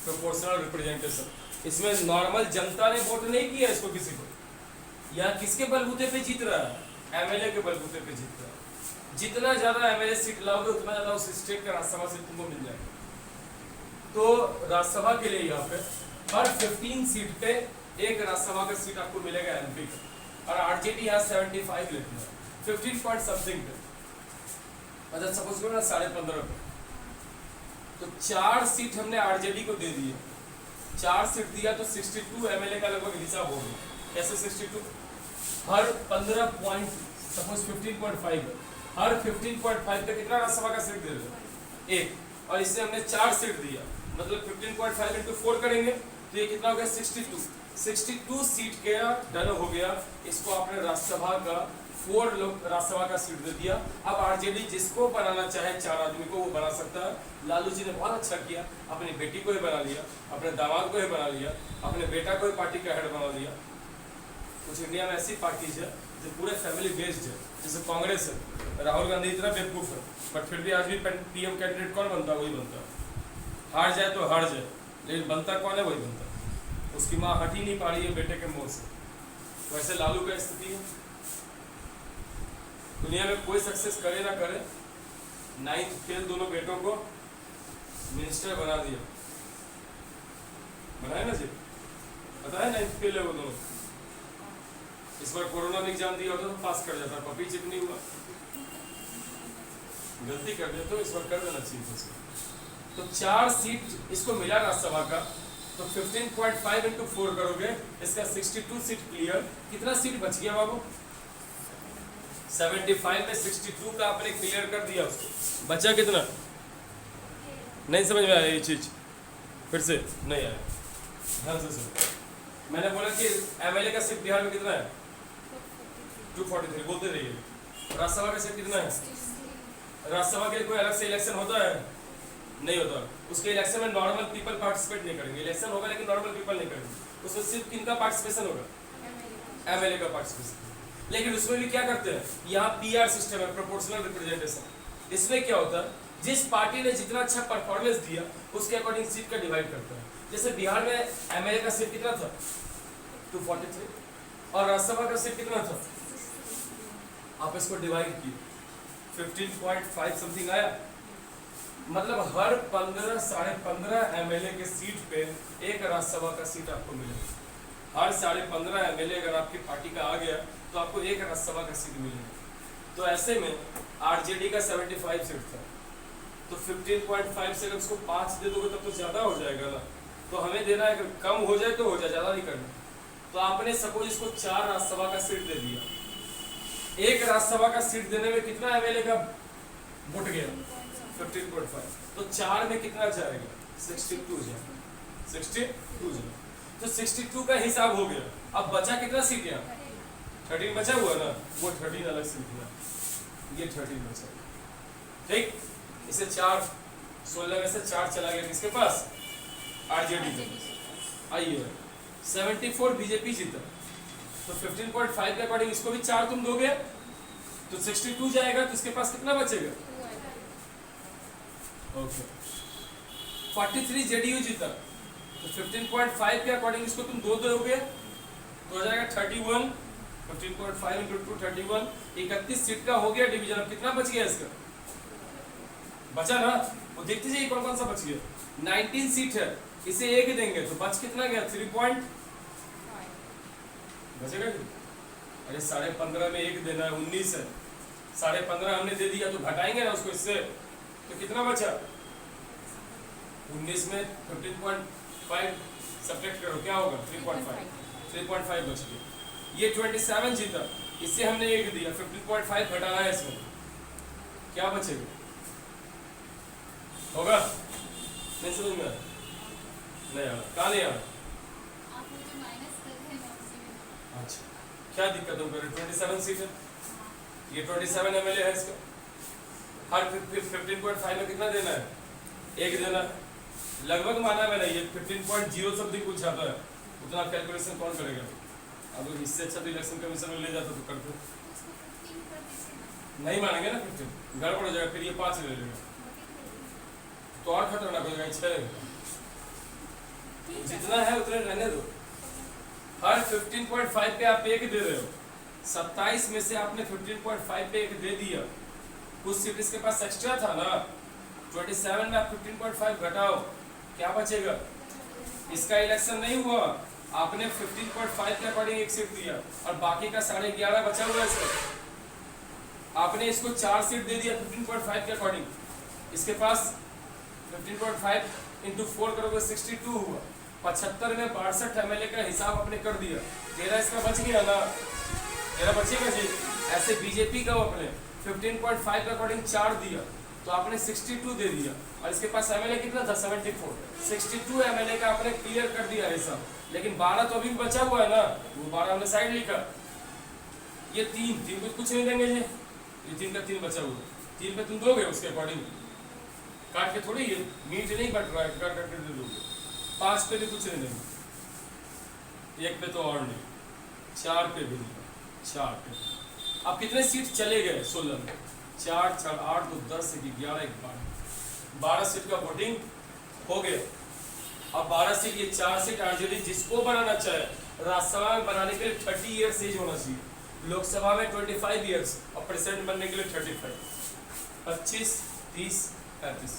Proportional representation. इसमें नॉर्मल जनता ने वोट नहीं किया इसको किसी को, या किसके बलबूते पे जीत रहा है? MLA के बलबूते पे जीत रहा है। जितना ज्यादा MLA सीट लाओगे उतना ज्यादा उस स्टेट का राज्यसभा सीट तुमको मिल जाएगा। तो राज्यसभा के लिए यहाँ पे हर 15 सीट पे 1 राज्यसभा का सीट आपको मिलेगा MP का, और RJD यहाँ 75 लेते हैं, 15 पॉइंट समथिंग पे, मतलब सपोज करो ना 15.5 पे, तो 4 सीट हमने RJD को दे दिए, 4 सीट दिया तो 62 MLA का लगभग हिसाब हो गया। कैसे 62? हर 15 पॉइंट, सपोज 15.5 है हर 15.5 पे कितना राज्यसभा का सीट दे रहे हो? एक, और इससे हमने 4 सीट दिया, मतलब 15.5 इंटू 4 करेंगे तो ये कितना हो गया 62 सीट के डन हो गया। इसको आपने राज्यसभा का 4 लोग राज्यसभा का सीट दे दिया। अब आरजेडी जिसको बनाना चाहे 4 आदमी को वो बना सकता है। लालू जी ने बहुत अच्छा किया, अपनी बेटी को ही बना लिया, अपने दामाद को ही बना लिया, अपने बेटा को ही पार्टी का हेड बना लिया। कुछ इंडिया में ऐसी पार्टीज है जो पूरे फैमिली बेस्ड है, जैसे कांग्रेस है, राहुल गांधी इतना बेवकूफ है बट फिर भी आज भी पीएम कैंडिडेट कौन बनता है? वही बनता है। हार जाए तो हार जाए, लेकिन बनता कौन है? वही बनता है। उसकी माँ हट ही नहीं पा रही है बेटे के मुंह से। वैसे लालू का स्थिति है, दुनिया में कोई सक्सेस करे ना करे, 9th फेल दोनों बेटों को मिनिस्टर बना दिया। बनाए ना जी, पता है 9th फेल है वो दोनों। इस बार कोरोना में एग्जाम दिया होता तो पास कर जाता, पपी चिप नहीं हुआ। गलती कर दे तो इस बार कर देना चाहिए था। तो 4 सीट इसको मिला राज्यसभा का, तो 15.5 इंटू 4 करोगे, इसका 62 सीट क्लियर। कितना सीट बच गया बाबू? 75 में 62 का आपने क्लियर कर दिया, उसको बचा कितना? नहीं समझ में आया ये चीज, फिर से नहीं आया, ध्यान से सुनो। मैंने बोला कि एमएलए का सीट बिहार में कितना है? 243, बोलते रहिए। राज्यसभा का सीट कितना है? राज्यसभा के लिए कोई अलग से इलेक्शन होता है? नहीं होता। उसके इलेक्शन में नॉर्मल पीपल पार्टिसिपेट नहीं करेंगे। इलेक्शन होगा लेकिन नॉर्मल पीपल नहीं करेंगे। उसमें सिर्फ किनका पार्टिसिपेशन होगा? एमएलए का पार्टिसिपेशन। लेकिन उसमें भी क्या करते हैं, यहाँ पीआर सिस्टम है, प्रोपोर्शनल रिप्रेजेंटेशन। इसमें क्या होता है, जिस पार्टी ने जितना अच्छा परफॉर्मेंस दिया उसके अकॉर्डिंग सीट का डिवाइड करता है। जैसे बिहार में एमएलए का सीट कितना था? 243, और राज्यसभा का सीट कितना था? आप इसको डिवाइड किए, 15.5 समथिंग आया। मतलब हर 15 साढ़े 15 एमएलए के सीट पे एक राज्यसभा का सीट आपको मिलेगा। हर 15.5 एमएलए अगर आपकी पार्टी का आ गया तो आपको एक राज्यसभा का सीट मिलेगा। तो ऐसे में आरजेडी का 75 सीट था, तो 15.5 से अगर उसको 5 दे दोगे तब तो ज्यादा हो जाएगा ना। तो हमें देना है, कम हो जाए तो हो जाए, ज्यादा नहीं करना। तो आपने सपोज इसको 4 राज्यसभा का सीट दे दिया। एक राज्यसभा का सीट देने में कितना एमएलए का वोट गया? 15.5। तो 4 में कितना जाएगा? 62 जाएगा, 62 जाएगा। तो 62 का हिसाब हो गया। अब बचा कितना सीट? यहाँ 13 बचा हुआ ना, वो 13 अलग से लिखना, ये 13 बचा। ठीक, इसे 4 16 में से 4 चला गया किसके पास? आरजेडी के पास। आइए 74 बीजेपी जीता, तो 15.5 के अकॉर्डिंग इसको भी 4 तुम दोगे तो 62 जाएगा, तो इसके पास कितना बचेगा? ओके। 43 जेडीयू जीता, तो 15.5 के अकॉर्डिंग इसको तुम 2 दोगे तो हो जाएगा 31। 15.5 इंटू 2 31, 31 सीट का हो गया डिवीजन। अब कितना बच गया इसका? बचा ना, वो देखते जाइए कौन कौन सा बच गया। 19 सीट है, इसे 1 देंगे तो बच कितना गया? 3.5 बचेगा जी। अरे 15.5 में 1 देना है, 19 है, 15.5 हमने दे दिया तो घटाएंगे ना उसको इससे, तो कितना बचा? 19 में 15.5 सब्ट्रैक्ट करो, क्या होगा? 3.5 बच गया। ये 27 जीता, इससे हमने 1 दिया, 15.5 घटाना है इसमें, क्या बचेगा? होगा? नहीं समझ में? नहीं आ रहा, कहाँ नहीं आ रहा? अच्छा, क्या दिक्कत हो गई? 27 सीट है, ये 27 एमएलए है इसका। हर 15.5 में कितना देना है? 1 देना है। लगभग माना मैंने, ये 15.0 समथिंग कुछ आता है, उतना कैलकुलेशन कौन करेगा? अब इससे अच्छा तो इलेक्शन कमीशन में ले जाता तो करते। नहीं मानेंगे ना, 15 गड़बड़ हो जाएगा, फिर ये 5 ले लेगा तो और खतरनाक हो जाएगा। 6 जितना है उतने रहने दो। हर 15.5 पे आप 1 दे रहे हो, 27 में से आपने 15.5 पे 1 दे दिया, कुछ सीट इसके पास एक्स्ट्रा था ना। 27 में आप 15.5 घटाओ, क्या बचेगा? इसका इलेक्शन नहीं हुआ, आपने 15.5 के अकॉर्डिंग 1 सीट दिया और बाकी का 11.5 बचा हुआ है इसका। आपने इसको 4 सीट दे दिया 15.5 के अकॉर्डिंग, इसके पास 15.5 इंटू 4 करोगे 62 हुआ। 75 में 62 एमएलए का हिसाब आपने कर दिया, 13 इसका बच गया ना, 13 बचेगा जी। ऐसे बीजेपी का आपने 15.5 के अकॉर्डिंग 4 दिया तो आपने 62 दे दिया, और इसके पास एमएलए कितना था 74, 62 एमएलए का आपने क्लियर कर दिया है सब, लेकिन 12 तो अभी भी बचा हुआ है ना, वो 12 हमने साइड लिखा। ये तीन कुछ नहीं देंगे, ये 3 का 3 बचा हुआ, 3 पे तुम दोगे उसके अकॉर्डिंग, काट के थोड़ी, ये मीट नहीं बट रहा है, काट के दे दोगे। 5 पे भी कुछ नहीं देंगे, 1 पे तो और नहीं, 4 पे भी नहीं, 4 पे। अब कितने सीट चले गए 16 में, 4 4 8 2 10 11 12 सीट का वोटिंग हो गया। अब 12 सीट, ये 4 सीट आरजेडी जिसको बनाना चाहे, राज्यसभा में बनाने के लिए 30 ईयर्स एज होना चाहिए, लोकसभा में 25 ईयर्स, और प्रेसिडेंट बनने के लिए 35, 25 30 35,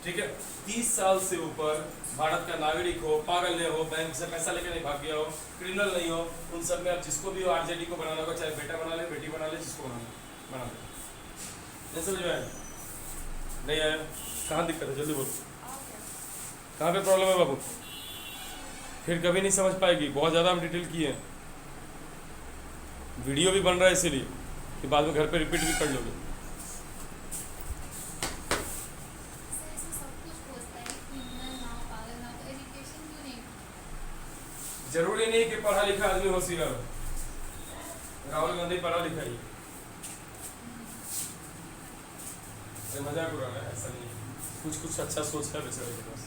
ठीक है। 30 साल से ऊपर भारत का नागरिक हो, पागल नहीं हो, बैंक से पैसा लेकर नहीं भाग गया हो, क्रिमिनल नहीं हो, उन सब में आप जिसको भी हो आरजेडी को बनाना होगा, चाहे बेटा बना ले बेटी बना ले, जिसको बना ले। नहीं समझ में आया? नहीं आया? कहाँ दिक्कत है, जल्दी बोलो, कहाँ पे प्रॉब्लम है बाबू? फिर कभी नहीं समझ पाएगी, बहुत ज़्यादा हम डिटेल किए हैं, वीडियो भी बन रहा है इसीलिए कि बाद में घर पे रिपीट भी कर लोगे। जरूरी नहीं कि पढ़ा लिखा आदमी होशियार हो, राहुल गांधी पढ़ा लिखा ही, मजाक उड़ा रहा है, ऐसा नहीं है, कुछ अच्छा सोच है बेचारे के पास।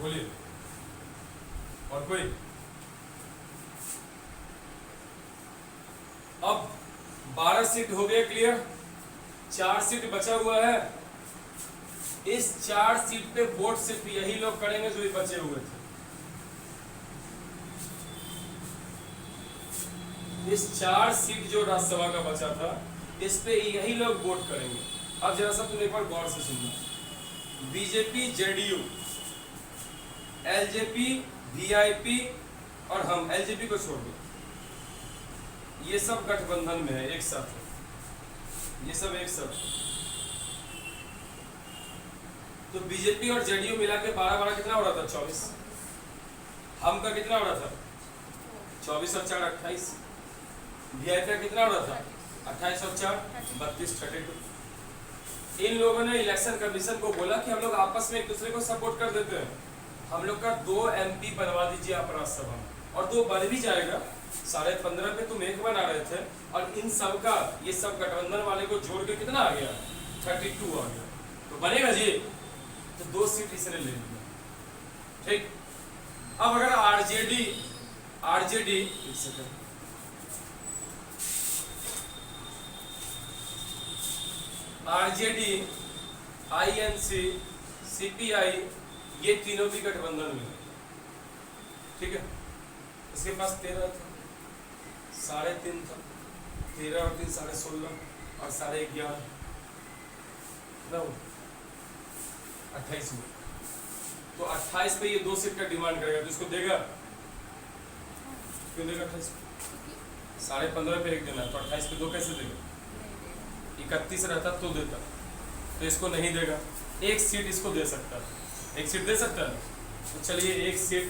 बोलिए और कोई? अब 12 सीट हो गए क्लियर, 4 सीट बचा हुआ है। इस 4 सीट पे वोट सिर्फ यही लोग करेंगे जो बचे हुए थे। इस 4 सीट जो राज्यसभा का बचा था, इस पे यही लोग वोट करेंगे। अब जरा सा तुम एक बार गौर से सुनना, बीजेपी, जेडीयू, एलजेपी, वीआईपी और हम, एलजेपी को छोड़ दो, ये सब गठबंधन में है, एक साथ है, ये सब एक साथ। तो बीजेपी और जेडीयू मिला के 12 कितना हो रहा था 24, हम का कितना हो रहा था 24 और 4 28, वीआईपी का कितना हो रहा था 28 और 4 32 32। इन लोगों ने इलेक्शन कमीशन को बोला कि हम लोग आपस में एक दूसरे को सपोर्ट कर देते हैं, हम लोग का 2 MP बनवा दीजिए आप राज्यसभा में, और 2 बन भी जाएगा। 15.5 पे तुम 1 बना रहे थे, और इन सब का, ये सब गठबंधन वाले को जोड़ के कितना आ गया 32 आ गया, तो बनेगा जी। तो 2 सीट इसने ले लिया, ठीक। अब अगर आरजेडी एक सेकंड, आरजेडी, आईएनसी, सीपीआई, ये तीनों भी गठबंधन में, ठीक है। इसके पास 13 था, 3.5 था, 13 और 3 16.5 और 11.5 28 में। तो 28 पे ये 2 सीट का डिमांड करेगा, तो इसको देगा, क्यों देगा 28 पे? 15.5 पे 1 देना, तो 28 पे 2 कैसे देगा? 31 रहता तो देता, तो इसको नहीं देगा। 1 सीट इसको दे सकता है, 1 सीट दे सकता है। तो चलिए 1 सीट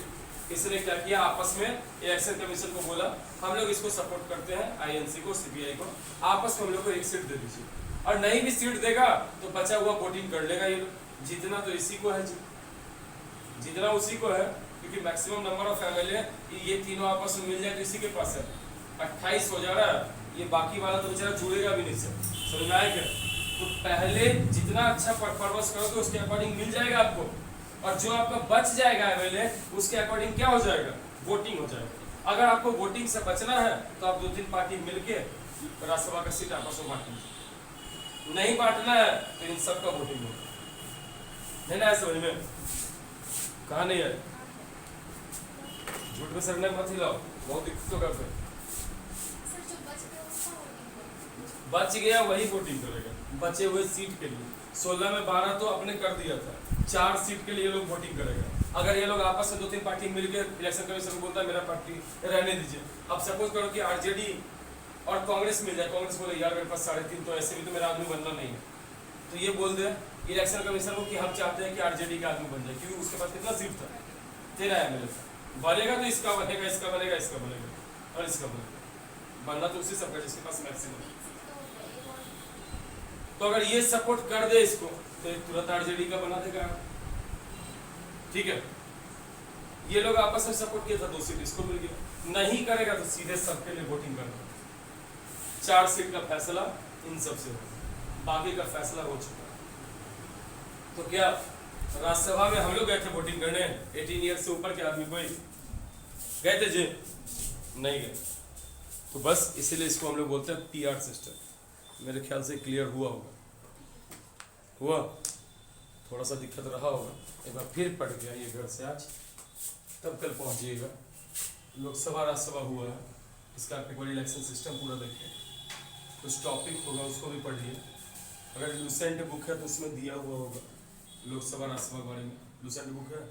इसने क्या किया, आपस में इलेक्शन कमीशन को बोला हम लोग इसको सपोर्ट करते हैं, आईएनसी को, सीपीआई को, आपस में हम लोग को 1 सीट दे दीजिए। और नहीं भी सीट देगा तो बचा हुआ वोटिंग कर लेगा, ये जीतना तो इसी को है जी, जीतना उसी को है, क्योंकि मैक्सिमम नंबर ऑफ एमएलए ये तीनों आपस में मिल जाए तो इसी के पास है। 28 हो जा रहा है, ये बाकी वाला तो बेचारा जुड़ेगा भी नहीं से, समझ में आया क्या? तो पहले जितना अच्छा परफॉर्मेंस करोगे उसके अकॉर्डिंग मिल जाएगा आपको, और जो आपका बच जाएगा एमएलए उसके अकॉर्डिंग क्या हो जाएगा, वोटिंग हो जाएगा। अगर आपको वोटिंग से बचना है तो आप 2-3 पार्टी मिलके राज्यसभा का सीट आपस में बांटेंगे, नहीं बांटना है तो इन सबका वोटिंग होगा। नहीं ना समझ में? कहाँ नहीं है? झूठ में सरने मत हिलाओ, बहुत दिक्कत होगा फिर। बच गया वही वोटिंग करेगा, बचे हुए सीट के लिए। 16 में 12 तो आपने कर दिया था, 4 सीट के लिए ये लोग वोटिंग करेगा। अगर ये लोग आपस में 2-3 पार्टी मिलकर इलेक्शन कमीशन को बोलता है मेरा पार्टी रहने दीजिए, अब सपोज करो कि आरजेडी और कांग्रेस मिल जाए, कांग्रेस बोले यार मेरे पास 3.5 तो ऐसे भी तो मेरा आदमी बनना नहीं है, तो ये बोल दे इलेक्शन कमीशन को कि हम चाहते हैं कि आरजेडी का आदमी बन जाए, क्योंकि उसके पास कितना सीट था 13 एमएलए था, बनेगा तो इसका बनेगा, इसका बनेगा, इसका बनेगा, और इसका बनना तो उसी सबका जिसके पास मैक्सिमम। तो अगर ये सपोर्ट कर दे इसको तो एक तुरंत आरजेडी का बना देगा, ठीक है। ये लोग आपस में सपोर्ट किया था, 2 सीट इसको मिल गया, नहीं करेगा तो सीधे सबके लिए वोटिंग करना। 4 सीट का फैसला इन सब से होगा, बाकी का फैसला हो चुका है। तो क्या राज्यसभा में हम लोग गए थे वोटिंग करने, 18 ईयर से ऊपर के आदमी कोई गए थे जी? नहीं गए। तो बस इसीलिए इसको हम लोग बोलते हैं पीआर सिस्टम। मेरे ख्याल से क्लियर हुआ होगा, थोड़ा सा दिक्कत रहा होगा, एक बार फिर पढ़ के आइए घर से आज, तब कल पहुंचिएगा। लोकसभा राज्यसभा हुआ है, इसका आपके इलेक्शन सिस्टम पूरा देखिए, कुछ टॉपिक होगा उसको भी पढ़िए। अगर लूसेंट बुक है तो उसमें दिया हुआ होगा लोकसभा राज्यसभा के बारे में। लूसेंट बुक है,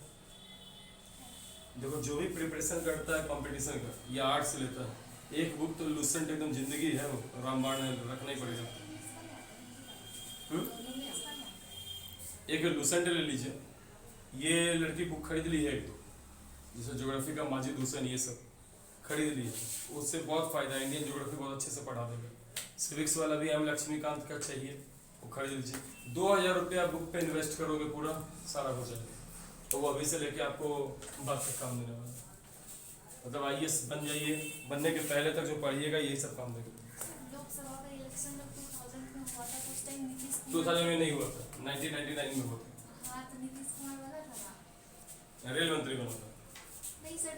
देखो जो भी प्रिपरेशन करता है कंपटीशन का या आर्ट से लेता है, एक बुक तो लूसेंट एकदम जिंदगी है, वो रामबाण में रखना ही पड़ेगा। एक लूसेंट ले लीजिए, ये लड़की बुक खरीद ली है, एक तो जैसे ज्योग्राफी का माजिद हुसैन, ये सब खरीद ली है, उससे बहुत फायदा है, इंडियन ज्योग्राफी बहुत अच्छे से पढ़ा देगा। सिविक्स वाला भी एम लक्ष्मीकांत का चाहिए, वो खरीद लीजिए। 2000 रुपया बुक पे इन्वेस्ट करोगे, पूरा सारा हो जाएगा। तो वो अभी से लेके आपको बात तक काम देने वाला है, मतलब IAS बन जाइए, बनने के पहले तक जो पढ़िएगा यही सब काम देगा। लोकसभा का इलेक्शन 2000 में हुआ था, उस टाइम नीतीश 2000 में नहीं हुआ था, 1999 में हुआ था। हाँ, तो नीतीश कुमार वाला था ना, रेल मंत्री बना था। नहीं सर,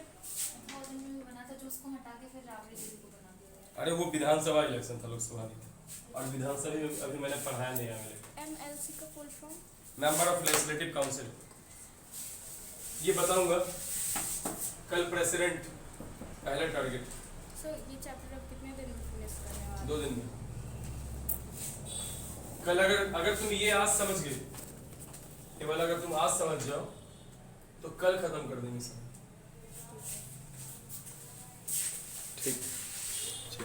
2000 में भी बना था, जो उसको हटा के फिर राबड़ी देवी को बना दिया गया। अरे वो विधानसभा इलेक्शन था, लोकसभा नहीं था। और विधानसभा में अभी मैंने पढ़ाया नहीं है। MLC का full form member of legislative council. ये बताऊंगा कल प्रेसिडेंट पहला टारगेट। सर ये चैप्टर अब कितने दिन में फिनिश करने वाले? 2 दिन में। कल अगर तुम ये आज समझ गए, केवल अगर तुम आज समझ जाओ तो कल खत्म कर देंगे सब।